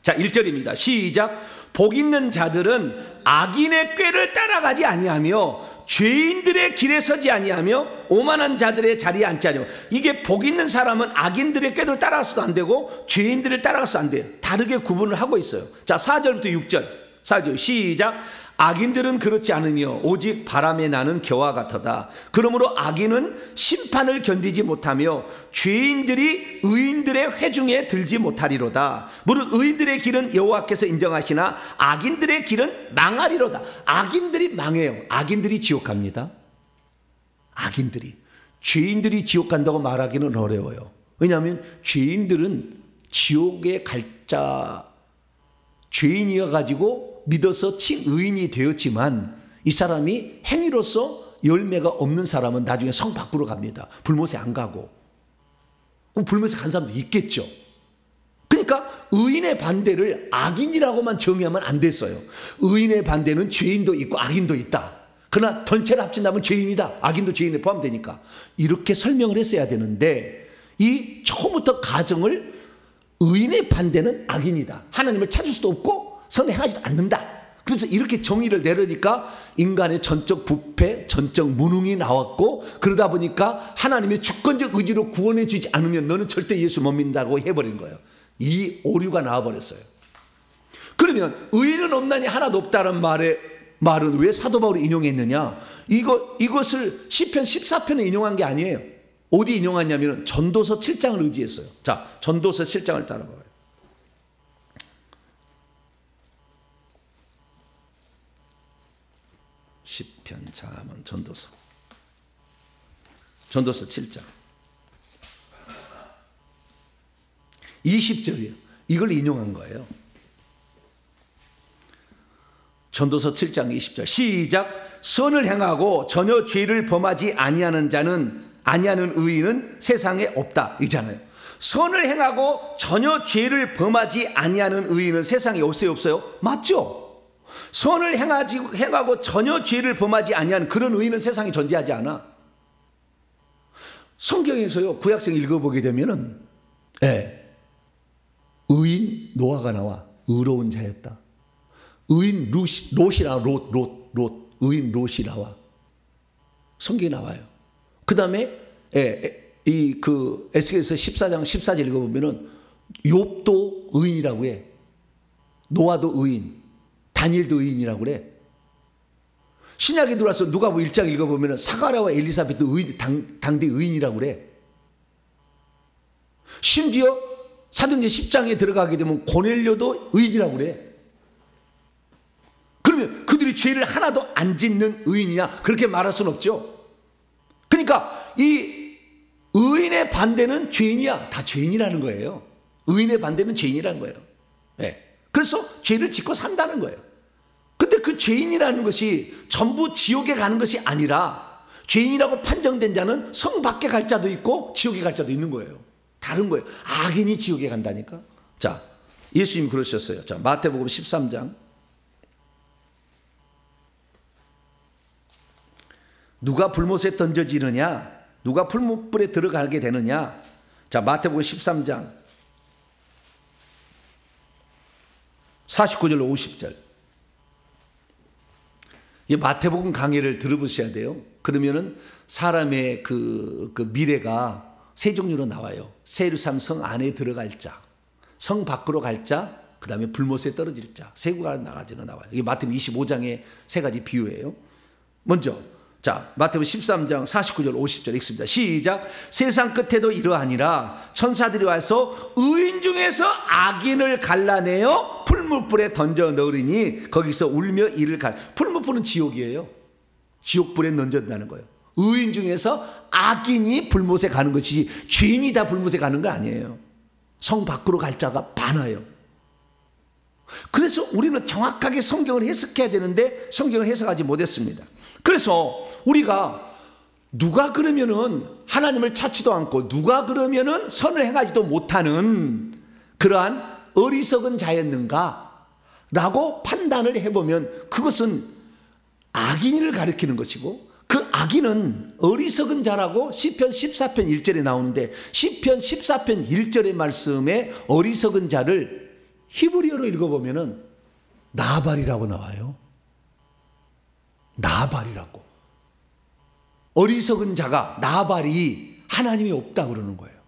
자, 1절입니다. 시작. 복 있는 자들은 악인의 꾀를 따라가지 아니하며 죄인들의 길에 서지 아니하며 오만한 자들의 자리에 앉지 아니하며. 이게 복 있는 사람은 악인들의 꾀를 따라가서도 안 되고 죄인들을 따라가서 안 돼요. 다르게 구분을 하고 있어요. 자, 4절부터 6절. 4절 시작. 악인들은 그렇지 않으며 오직 바람에 나는 겨와 같도다. 그러므로 악인은 심판을 견디지 못하며 죄인들이 의인들의 회중에 들지 못하리로다. 무릇 의인들의 길은 여호와께서 인정하시나 악인들의 길은 망하리로다. 악인들이 망해요. 악인들이 지옥 갑니다. 악인들이. 죄인들이 지옥 간다고 말하기는 어려워요. 왜냐하면 죄인들은 지옥에 갈자 죄인이어가지고 믿어서 친의인이 되었지만, 이 사람이 행위로서 열매가 없는 사람은 나중에 성 밖으로 갑니다. 불못에 안 가고. 불못에 간 사람도 있겠죠. 그러니까 의인의 반대를 악인이라고만 정의하면 안 됐어요. 의인의 반대는 죄인도 있고 악인도 있다. 그러나 전체를 합친다면 죄인이다. 악인도 죄인에 포함되니까. 이렇게 설명을 했어야 되는데, 이 처음부터 가정을 의인의 반대는 악인이다, 하나님을 찾을 수도 없고 선을 행하지도 않는다, 그래서 이렇게 정의를 내려니까 인간의 전적 부패, 전적 무능이 나왔고, 그러다 보니까 하나님의 주권적 의지로 구원해 주지 않으면 너는 절대 예수 못 믿는다고 해버린 거예요. 이 오류가 나와버렸어요. 그러면 의인은 없나니 하나도 없다는 말은 왜 사도 바울이 인용했느냐? 이것을 시편 14편에 인용한 게 아니에요. 어디 인용하냐면 전도서 7장을 의지했어요. 자, 전도서 7장을 따라봐요. 시편, 잠언, 전도서 7장 20절이에요. 이걸 인용한 거예요. 전도서 7장 20절 시작. 선을 행하고 전혀 죄를 범하지 아니하는 의인은 세상에 없다 이잖아요. 선을 행하고 전혀 죄를 범하지 아니하는 의인은 세상에 없어요, 없어요? 맞죠? 선을 행하고 전혀 죄를 범하지 아니하는 그런 의인은 세상에 존재하지 않아. 성경에서요, 구약성 읽어보게 되면은 의인 노아가 나와 의로운 자였다. 의인 롯이라 롯 의인 롯이 나와. 성경에 나와요. 그 다음에 그 에스겔서 14장 14절 읽어보면은 욥도 의인이라고 해. 노아도 의인, 다니엘도 의인이라고 그래. 신약에 들어와서 누가복음 1장 읽어보면은 사가랴와 엘리사벳도 당대 의인이라고 그래. 심지어 사도행전 10장에 들어가게 되면 고넬료도 의인이라고 그래. 그러면 그들이 죄를 하나도 안 짓는 의인이냐? 그렇게 말할 수는 없죠. 그러니까 이 의인의 반대는 죄인이야. 다 죄인이라는 거예요. 의인의 반대는 죄인이라는 거예요. 네. 그래서 죄를 짓고 산다는 거예요. 근데 그 죄인이라는 것이 전부 지옥에 가는 것이 아니라 죄인이라고 판정된 자는 성 밖에 갈 자도 있고 지옥에 갈 자도 있는 거예요. 다른 거예요. 악인이 지옥에 간다니까. 자, 예수님이 그러셨어요. 자, 마태복음 13장. 누가 불못에 던져지느냐? 누가 불못불에 들어가게 되느냐? 자, 마태복음 13장 49절로 50절. 이 마태복음 강의를 들어보셔야 돼요. 그러면은 사람의 그 미래가 세 종류로 나와요. 세르삼 성 안에 들어갈 자, 성 밖으로 갈 자, 그 다음에 불못에 떨어질 자. 세 가지로 나와요. 이게 마태복음 25장의 세 가지 비유예요. 먼저 자, 마태복음 13장 49절 50절 읽습니다. 시작. 세상 끝에도 이러하니라. 천사들이 와서 의인 중에서 악인을 갈라내어 풀무불에 던져 넣으리니 거기서 울며 이를 풀무불은 지옥이에요. 지옥불에 던져낸다는 거예요. 의인 중에서 악인이 불못에 가는 것이지 죄인이 다 불못에 가는 거 아니에요. 성 밖으로 갈 자가 많아요. 그래서 우리는 정확하게 성경을 해석해야 되는데 성경을 해석하지 못했습니다. 그래서 우리가 누가 그러면은 하나님을 찾지도 않고 누가 그러면은 선을 행하지도 못하는 그러한 어리석은 자였는가 라고 판단을 해보면 그것은 악인을 가리키는 것이고 그 악인은 어리석은 자라고 시편 14편 1절에 나오는데 시편 14편 1절의 말씀에 어리석은 자를 히브리어로 읽어보면은 나발이라고 나와요. 나발이라고. 어리석은 자가 나발이 하나님이 없다 그러는 거예요.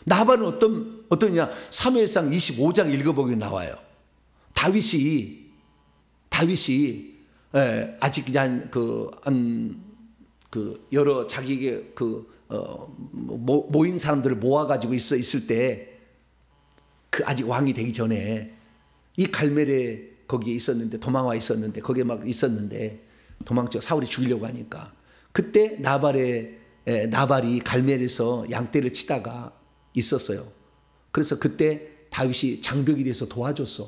나발은 어떠냐? 사무엘상 25장 읽어보면 나와요. 다윗이 아직 그냥 여러 자기에게 모인 사람들을 모아가지고 있을 때 그 아직 왕이 되기 전에 이 갈멜에 거기에 있었는데 도망와 있었는데 거기에 막 있었는데 도망쳐 사울이 죽이려고 하니까 그때 나발이 갈멜에서 양떼를 치다가 있었어요. 그래서 그때 다윗이 장벽이 돼서 도와줬어.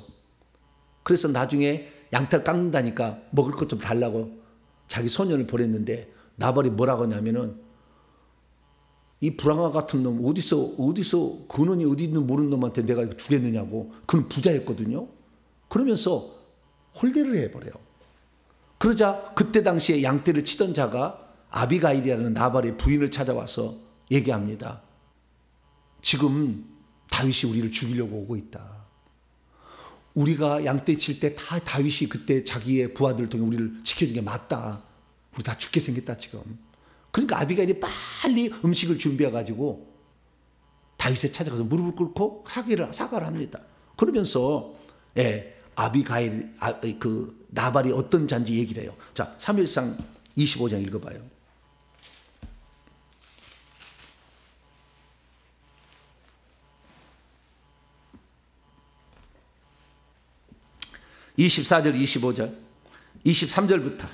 그래서 나중에 양털 깎는다니까 먹을 것 좀 달라고 자기 소년을 보냈는데 나발이 뭐라고 하냐면은 이 불황아 같은 놈 어디서 근원이 어디 있는 모르는 놈한테 내가 주겠느냐고. 그는 부자였거든요. 그러면서 홀대를 해버려요. 그러자 그때 당시에 양떼를 치던 자가 아비가일이라는 나발의 부인을 찾아와서 얘기합니다. 지금 다윗이 우리를 죽이려고 오고 있다. 우리가 양떼 칠 때 다 다윗이 그때 자기의 부하들을 통해 우리를 지켜준 게 맞다. 우리 다 죽게 생겼다 지금. 그러니까 아비가일이 빨리 음식을 준비해가지고 다윗에 찾아가서 무릎을 꿇고 사과를 합니다. 그러면서 아비가일 그 나발이 어떤 자인지 얘기를 해요. 자, 사무엘상 25장 읽어봐요. (24절) (25절) (23절부터)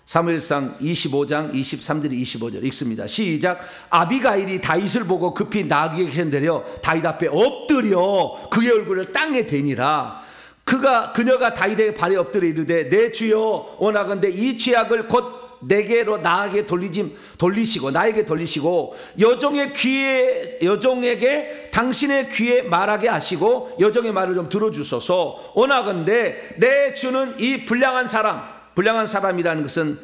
사무엘상 25장 23절 25절 읽습니다. 시작. 아비가일이 다윗을 보고 급히 나귀에 내려 다윗 앞에 엎드려 그의 얼굴을 땅에 대니라. 그녀가 다윗의 발에 엎드려 이르되 내 주여 원하건대 이 죄악을 곧 내게로 나에게 돌리시고 나에게 돌리시고 여종에게 당신의 귀에 말하게 하시고 여종의 말을 좀 들어주소서. 원하건대 내 주는 이 불량한 사람이라는 것은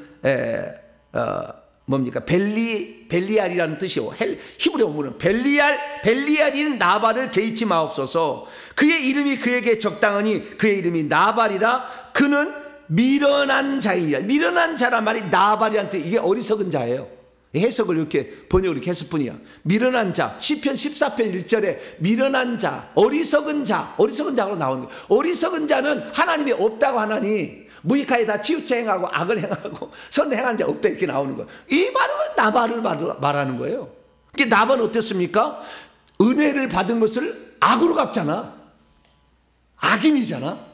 뭡니까? 벨리알이라는 뜻이요. 히브리어 보면 벨리알인 나발을 개의치 마옵소서. 그의 이름이 그에게 적당하니 그의 이름이 나발이라 그는 미련한 자이야. 미련한 자란 말이 나발이한테 이게 어리석은 자예요. 해석을 이렇게 번역을 이렇게 했을 뿐이야. 미련한 자, 시편 14편 1절에 미련한 자, 어리석은 자로 나오는 거예요. 어리석은 자는 하나님이 없다고 하나니 무익하게 다 치우쳐 행하고 악을 행하고 선을 행하는 자 없다 이렇게 나오는 거예요. 이 말은 나발을 말하는 거예요. 이게 나발은 어땠습니까? 은혜를 받은 것을 악으로 갚잖아. 악인이잖아.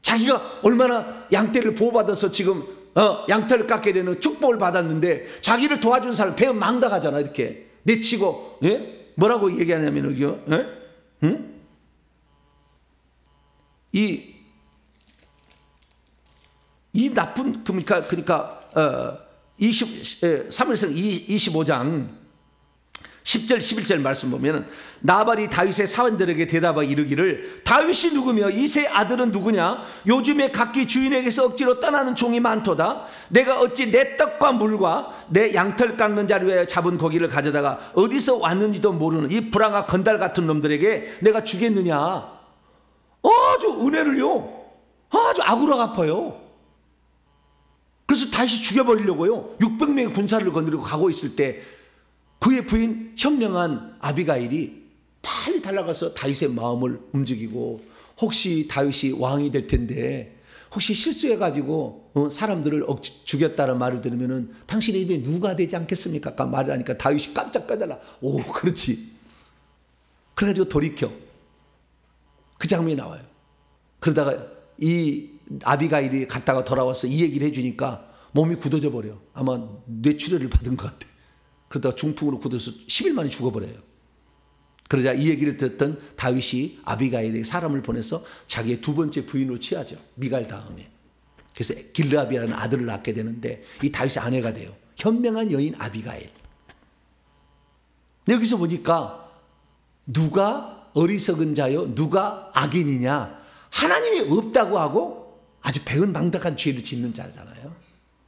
자기가 얼마나 양떼를 보호받아서 지금 양털을 깎게 되는 축복을 받았는데 자기를 도와준 사람 배은 망당하잖아. 이렇게 내치고, 예? 뭐라고 얘기하냐면 여기요, 예? 응? 이 나쁜 그러니까 3일성 25장 10절 11절 말씀 보면은 나발이 다윗의 사원들에게 대답하여 이르기를 다윗이 누구며 이새의 아들은 누구냐? 요즘에 각기 주인에게서 억지로 떠나는 종이 많도다. 내가 어찌 내 떡과 물과 내 양털 깎는 자를 위하여 잡은 고기를 가져다가 어디서 왔는지도 모르는 이 불황아 건달 같은 놈들에게 내가 주겠느냐? 아주 은혜를요 아주 악으로 갚아요. 그래서 다윗이 죽여버리려고요 600명의 군사를 거느리고 가고 있을 때 그의 부인 현명한 아비가일이 빨리 달려가서 다윗의 마음을 움직이고 혹시 다윗이 왕이 될 텐데 혹시 실수해가지고 사람들을 죽였다는 말을 들으면 당신의 입에 누가 되지 않겠습니까? 아까 말을 하니까 다윗이 깜짝 까달라. 오, 그렇지. 그래가지고 돌이켜. 그 장면이 나와요. 그러다가 이 아비가일이 갔다가 돌아와서 이 얘기를 해주니까 몸이 굳어져 버려. 아마 뇌출혈을 받은 것 같아. 그러다가 중풍으로 굳어서 10일 만에 죽어버려요. 그러자 이 얘기를 듣던 다윗이 아비가일에게 사람을 보내서 자기의 두 번째 부인으로 취하죠. 미갈 다음에. 그래서 길르압이라는 아들을 낳게 되는데 이 다윗의 아내가 돼요. 현명한 여인 아비가일. 여기서 보니까 누가 어리석은 자요 누가 악인이냐, 하나님이 없다고 하고 아주 배은망덕한 죄를 짓는 자잖아요.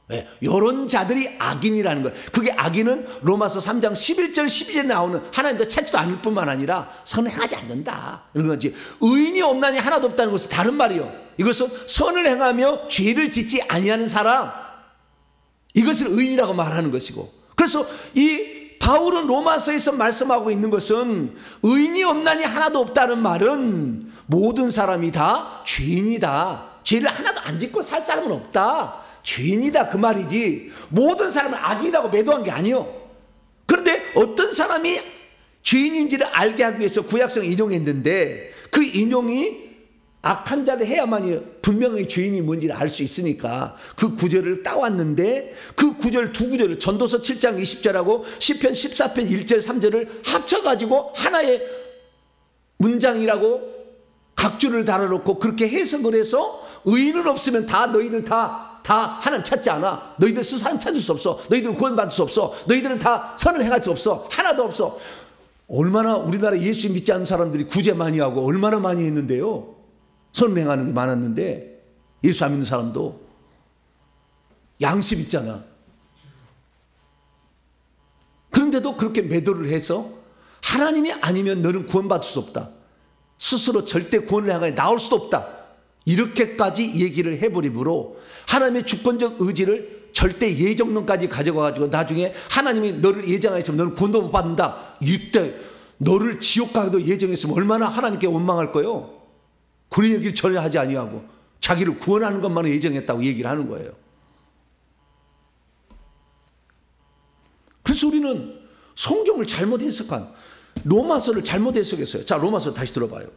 네, 이런 자들이 악인이라는 거예요. 그게 악인은 로마서 3장 11절 12절에 나오는 하나님도 찾지도 않을 뿐만 아니라 선을 행하지 않는다 이런 거지. 의인이 없나니 하나도 없다는 것은 다른 말이요. 이것은 선을 행하며 죄를 짓지 아니하는 사람, 이것을 의인이라고 말하는 것이고. 그래서 이 바울은 로마서에서 말씀하고 있는 것은 의인이 없나니 하나도 없다는 말은 모든 사람이 다 죄인이다. 죄를 하나도 안 짓고 살 사람은 없다. 죄인이다 그 말이지 모든 사람은 악이라고 매도한 게 아니요. 그런데 어떤 사람이 죄인인지를 알게 하기 위해서 구약성을 인용했는데 그 인용이 악한 자를 해야만이 분명히 죄인이 뭔지를 알 수 있으니까 그 구절을 따왔는데 그 구절 두 구절을 전도서 7장 20절하고 시편 14편 1절 3절을 합쳐가지고 하나의 문장이라고 각주를 달아놓고 그렇게 해석을 해서 의인은 없으면 다 너희들 다 하나님 찾지 않아. 너희들 스스로 하나님 찾을 수 없어. 너희들은 구원받을 수 없어. 너희들은 다 선을 행할 수 없어. 하나도 없어. 얼마나 우리나라 예수 믿지 않는 사람들이 구제 많이 하고 얼마나 많이 했는데요. 선을 행하는 게 많았는데 예수 안 믿는 사람도 양심 있잖아. 그런데도 그렇게 매도를 해서 하나님이 아니면 너는 구원받을 수 없다. 스스로 절대 구원을 향하여 나올 수도 없다. 이렇게까지 얘기를 해버리므로 하나님의 주권적 의지를 절대 예정론까지 가져가가지고 나중에 하나님이 너를 예정하였으면 너는 구원도 못 받는다. 이때 너를 지옥 가기도 예정했으면 얼마나 하나님께 원망할 거요. 그런 얘기를 전혀 하지 아니하고 자기를 구원하는 것만 예정했다고 얘기를 하는 거예요. 그래서 우리는 성경을 잘못 해석한, 로마서를 잘못 해석했어요. 자, 로마서 다시 들어봐요.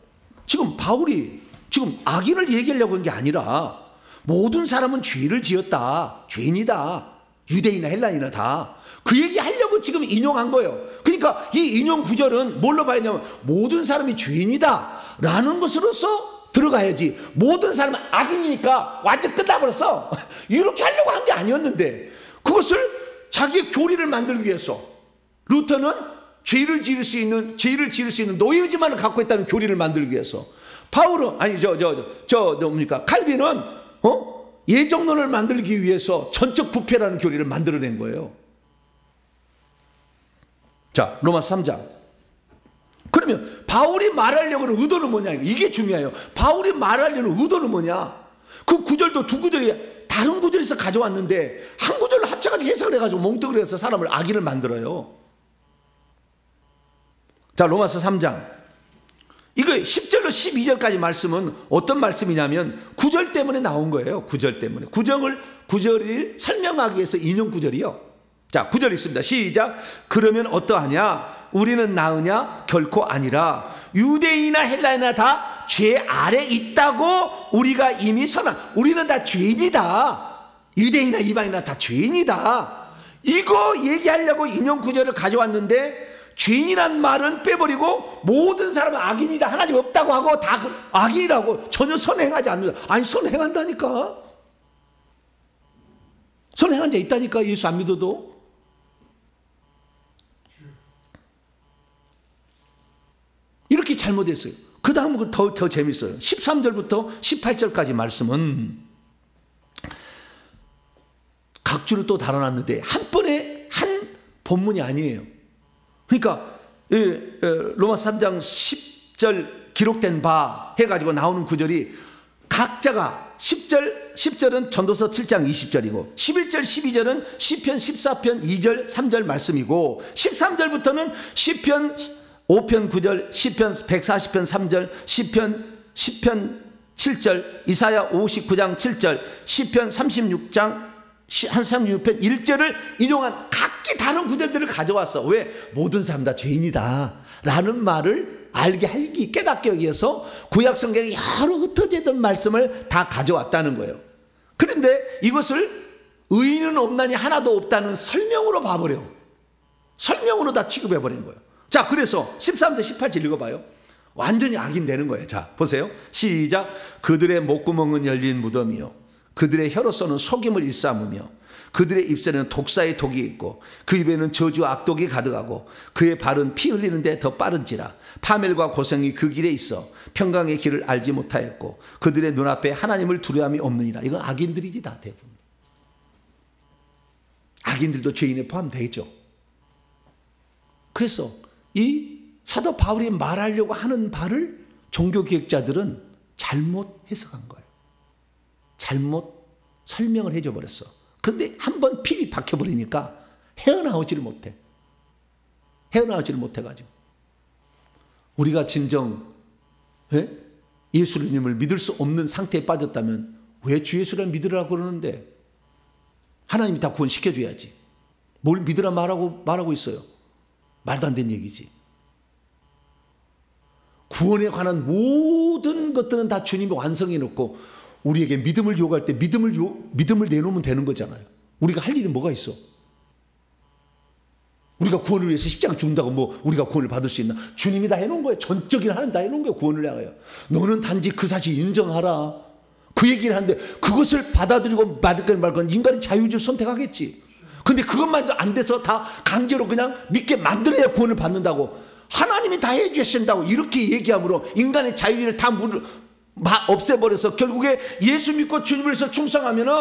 지금 바울이 지금 악인을 얘기하려고 한 게 아니라 모든 사람은 죄를 지었다. 죄인이다. 유대인이나 헬라인이나 다. 그 얘기 하려고 지금 인용한 거예요. 그러니까 이 인용 구절은 뭘로 봐야 되냐면 모든 사람이 죄인이다 라는 것으로서 들어가야지. 모든 사람은 악인이니까 완전 끝나버렸어. 이렇게 하려고 한 게 아니었는데 그것을 자기의 교리를 만들기 위해서 루터는 죄를 지을 수 있는 노예의지만을 갖고 있다는 교리를 만들기 위해서, 바울은 아니 뭡니까 칼빈은 예정론을 만들기 위해서 전적 부패라는 교리를 만들어낸 거예요. 자, 로마서 3장. 그러면 바울이 말하려고 하는 의도는 뭐냐? 이게 중요해요. 바울이 말하려는 의도는 뭐냐? 그 구절도 두 구절이 다른 구절에서 가져왔는데 한 구절로 합쳐가지고 해석을 해가지고 몽떡을 해서 사람을 악인을 만들어요. 자, 로마서 3장. 이거 10절로 12절까지 말씀은 어떤 말씀이냐면 9절 때문에 나온 거예요. 9절 때문에. 구절을 설명하기 위해서 인용 구절이요. 자, 9절 읽습니다. 시작. 그러면 어떠하냐? 우리는 나으냐? 결코 아니라 유대인이나 헬라인이나 다 죄 아래 있다고 우리가 이미 우리는 다 죄인이다. 유대인이나 이방인이나 다 죄인이다. 이거 얘기하려고 인용 구절을 가져왔는데 죄인이란 말은 빼버리고 모든 사람은 악인이다. 하나님 없다고 하고 다 악인이라고 전혀 선행하지 않는다. 아니, 선행한다니까. 선행한 자 있다니까. 예수 안 믿어도. 이렇게 잘못했어요. 그 다음은 더 재밌어요. 13절부터 18절까지 말씀은 각주를 또 달아놨는데 한 번에 한 본문이 아니에요. 그러니까 로마서 3장 10절 기록된 바 해가지고 나오는 구절이 각자가 10절은 전도서 7장 20절이고 11절 12절은 시편 14편 2절 3절 말씀이고 13절부터는 시편 5편 9절, 시편 140편 3절, 시편 10편 7절, 이사야 59장 7절, 시편 36장 36편 1절을 인용한 각기 다른 구절들을 가져왔어. 왜? 모든 사람 다 죄인이다 라는 말을 알게 하기, 깨닫게 하기 위해서 구약 성경에 여러 흩어지던 말씀을 다 가져왔다는 거예요. 그런데 이것을 의인은 없나니 하나도 없다는 설명으로 봐버려. 설명으로 다 취급해버린 거예요. 자, 그래서 13절 18절 읽어봐요. 완전히 악인 되는 거예요. 자, 보세요. 시작. 그들의 목구멍은 열린 무덤이요 그들의 혀로서는 속임을 일삼으며 그들의 입술에는 독사의 독이 있고 그 입에는 저주와 악독이 가득하고 그의 발은 피 흘리는데 더 빠른지라. 파멸과 고생이 그 길에 있어 평강의 길을 알지 못하였고 그들의 눈앞에 하나님을 두려움이 없느니라. 이건 악인들이지 다 대부분. 악인들도 죄인에 포함되죠. 그래서 이 사도 바울이 말하려고 하는 바를 종교기획자들은 잘못 해석한 거예요. 잘못 설명을 해줘 버렸어. 그런데 한번 필이 박혀버리니까 헤어나오지를 못해. 헤어나오지를 못해가지고 우리가 진정 예수님을 믿을 수 없는 상태에 빠졌다면 왜 주 예수를 믿으라고 그러는데 하나님이 다 구원시켜줘야지. 뭘 믿으라 말하고 있어요. 말도 안 되는 얘기지. 구원에 관한 모든 것들은 다 주님이 완성해 놓고 우리에게 믿음을 요구할 때 믿음을 내놓으면 되는 거잖아요. 우리가 할 일이 뭐가 있어? 우리가 구원을 위해서 십자가 죽는다고 뭐 우리가 구원을 받을 수 있나? 주님이 다 해놓은 거예요. 전적인 하나님 다 해놓은 거예요. 구원을 향하여. 너는 단지 그 사실 인정하라. 그 얘기를 하는데 그것을 받아들이고 받을 건 말 건 인간이 자유주의를 선택하겠지. 근데 그것만 안 돼서 다 강제로 그냥 믿게 만들어야 구원을 받는다고. 하나님이 다 해주신다고 이렇게 얘기함으로 인간의 자유를 다 없애버려서 결국에 예수 믿고 주님을 위해서 충성하면은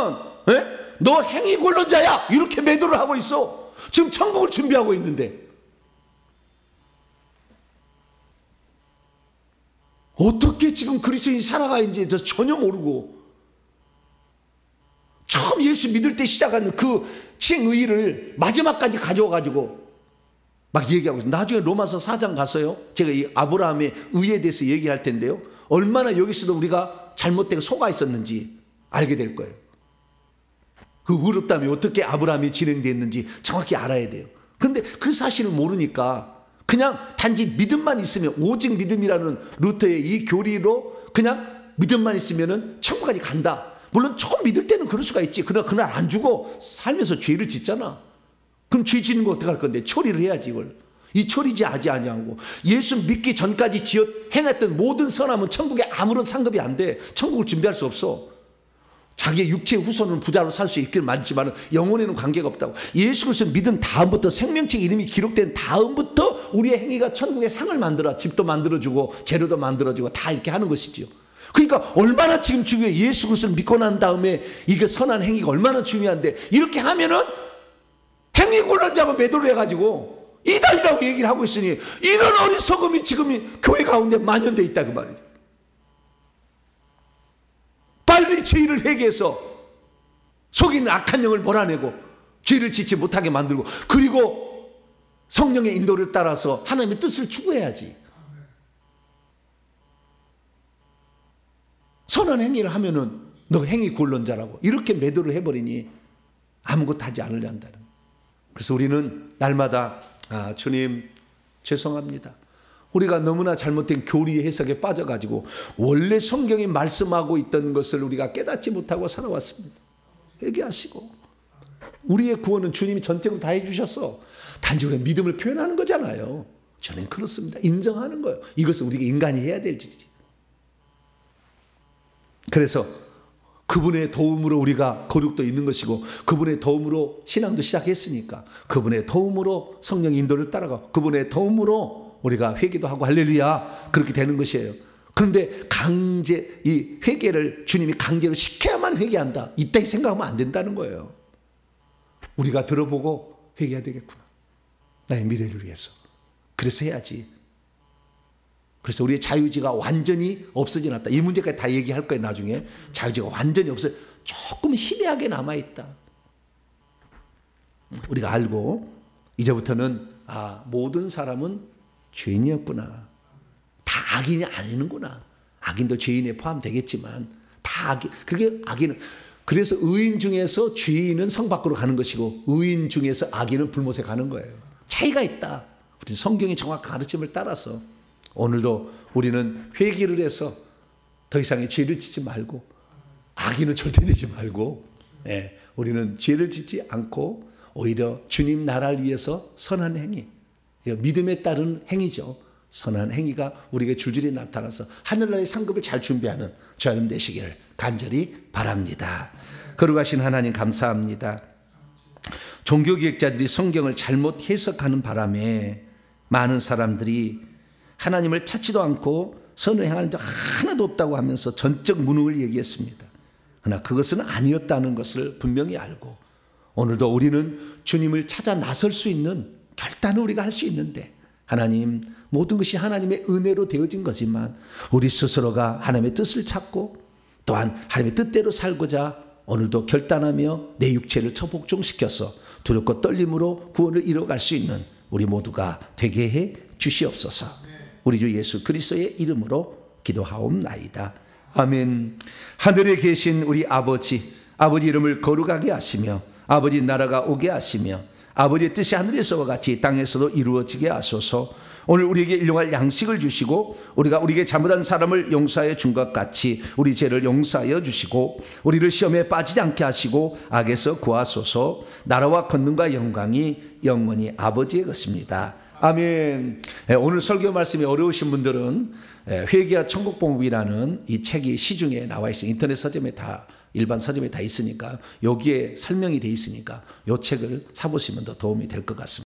너 행위곤란자야 이렇게 매도를 하고 있어. 지금 천국을 준비하고 있는데 어떻게 지금 그리스도인이 살아가는지 전혀 모르고 처음 예수 믿을 때 시작하는 그 칭의를 마지막까지 가져와가지고 막 얘기하고 있어요. 나중에 로마서 4장 가서요 제가 이 아브라함의 의에 대해서 얘기할 텐데요 얼마나 여기서도 우리가 잘못되고 속아 있었는지 알게 될 거예요. 그 의롭다함이 어떻게 아브라함이 진행됐는지 정확히 알아야 돼요. 그런데 그 사실을 모르니까 그냥 단지 믿음만 있으면 오직 믿음이라는 루터의 이 교리로 그냥 믿음만 있으면 천국까지 간다. 물론 처음 믿을 때는 그럴 수가 있지. 그러나 그날 안 주고 살면서 죄를 짓잖아. 그럼 죄 짓는 거 어떻게 할 건데? 처리를 해야지 이걸. 이 처리지 하지 아니하고 예수 믿기 전까지 행했던 모든 선함은 천국에 아무런 상급이 안 돼. 천국을 준비할 수 없어. 자기의 육체의 후손은 부자로 살 수 있기를 말지만 영혼에는 관계가 없다고. 예수 그리스도를 믿은 다음부터 생명책 이름이 기록된 다음부터 우리의 행위가 천국의 상을 만들어 집도 만들어주고 재료도 만들어주고 다 이렇게 하는 것이지요. 그러니까 얼마나 지금 중요해. 예수 그리스도를 믿고 난 다음에 이게 선한 행위가 얼마나 중요한데 이렇게 하면은 행위곤란자고 매도를 해가지고 이단이라고 얘기를 하고 있으니 이런 어리석음이 지금 교회 가운데 만연돼 있다 그 말이죠. 빨리 하나님의 죄를 회개해서 속에 있는 악한 영을 몰아내고 죄를 짓지 못하게 만들고, 그리고 성령의 인도를 따라서 하나님의 뜻을 추구해야지. 선한 행위를 하면은 너 행위 곤론자라고 이렇게 매도를 해버리니 아무것도 하지 않으려 한다는. 그래서 우리는 날마다 주님 죄송합니다. 우리가 너무나 잘못된 교리 해석에 빠져가지고 원래 성경이 말씀하고 있던 것을 우리가 깨닫지 못하고 살아왔습니다. 회개하시고, 우리의 구원은 주님이 전적으로 다 해주셨어. 단지 우리가 믿음을 표현하는 거잖아요. 저는 그렇습니다. 인정하는 거예요. 이것은 우리가 인간이 해야 될 일이지. 그래서 그분의 도움으로 우리가 거룩도 있는 것이고, 그분의 도움으로 신앙도 시작했으니까, 그분의 도움으로 성령 인도를 따라가고, 그분의 도움으로 우리가 회개도 하고 할렐루야 그렇게 되는 것이에요. 그런데 이 회개를 주님이 강제로 시켜야만 회개한다, 이따위 생각하면 안 된다는 거예요. 우리가 들어보고 회개해야 되겠구나, 나의 미래를 위해서. 그래서 해야지. 그래서 우리의 자유지가 완전히 없어지지 않았다. 이 문제까지 다 얘기할 거예요. 나중에 자유지가 완전히 조금 희미하게 남아있다. 우리가 알고 이제부터는 모든 사람은 죄인이었구나, 다 악인이 아니는구나. 악인도 죄인에 포함되겠지만 다 악인. 그게 악인은, 그래서 의인 중에서 죄인은 성 밖으로 가는 것이고 의인 중에서 악인은 불못에 가는 거예요. 차이가 있다. 우리 성경의 정확한 가르침을 따라서 오늘도 우리는 회개를 해서 더 이상의 죄를 짓지 말고, 악인은 절대 되지 말고, 우리는 죄를 짓지 않고 오히려 주님 나라를 위해서 선한 행위, 믿음에 따른 행위죠. 선한 행위가 우리에게 줄줄이 나타나서 하늘나라의 상급을 잘 준비하는 저여러분 되시기를 간절히 바랍니다. 거룩하신 하나님 감사합니다. 종교기획자들이 성경을 잘못 해석하는 바람에 많은 사람들이 하나님을 찾지도 않고 선을 행하는 적 하나도 없다고 하면서 전적 무능을 얘기했습니다. 그러나 그것은 아니었다는 것을 분명히 알고, 오늘도 우리는 주님을 찾아 나설 수 있는 결단을 우리가 할 수 있는데, 하나님, 모든 것이 하나님의 은혜로 되어진 거지만 우리 스스로가 하나님의 뜻을 찾고 또한 하나님의 뜻대로 살고자 오늘도 결단하며 내 육체를 처복종시켜서 두렵고 떨림으로 구원을 이뤄갈 수 있는 우리 모두가 되게 해 주시옵소서. 우리 주 예수 그리스도의 이름으로 기도하옵나이다. 아멘. 하늘에 계신 우리 아버지 이름을 거룩하게 하시며 아버지 나라가 오게 하시며 아버지의 뜻이 하늘에서와 같이 땅에서도 이루어지게 하소서. 오늘 우리에게 일용할 양식을 주시고 우리가 우리에게 잘못한 사람을 용서하여 준 것 같이 우리 죄를 용서하여 주시고 우리를 시험에 빠지지 않게 하시고 악에서 구하소서. 나라와 권능과 영광이 영원히 아버지의 것입니다. 아멘. 오늘 설교 말씀이 어려우신 분들은 회개와 천국복음이라는 이 책이 시중에 나와 있어요. 인터넷 서점에 다, 일반 서점에 다 있으니까, 여기에 설명이 돼 있으니까 이 책을 사보시면 더 도움이 될 것 같습니다.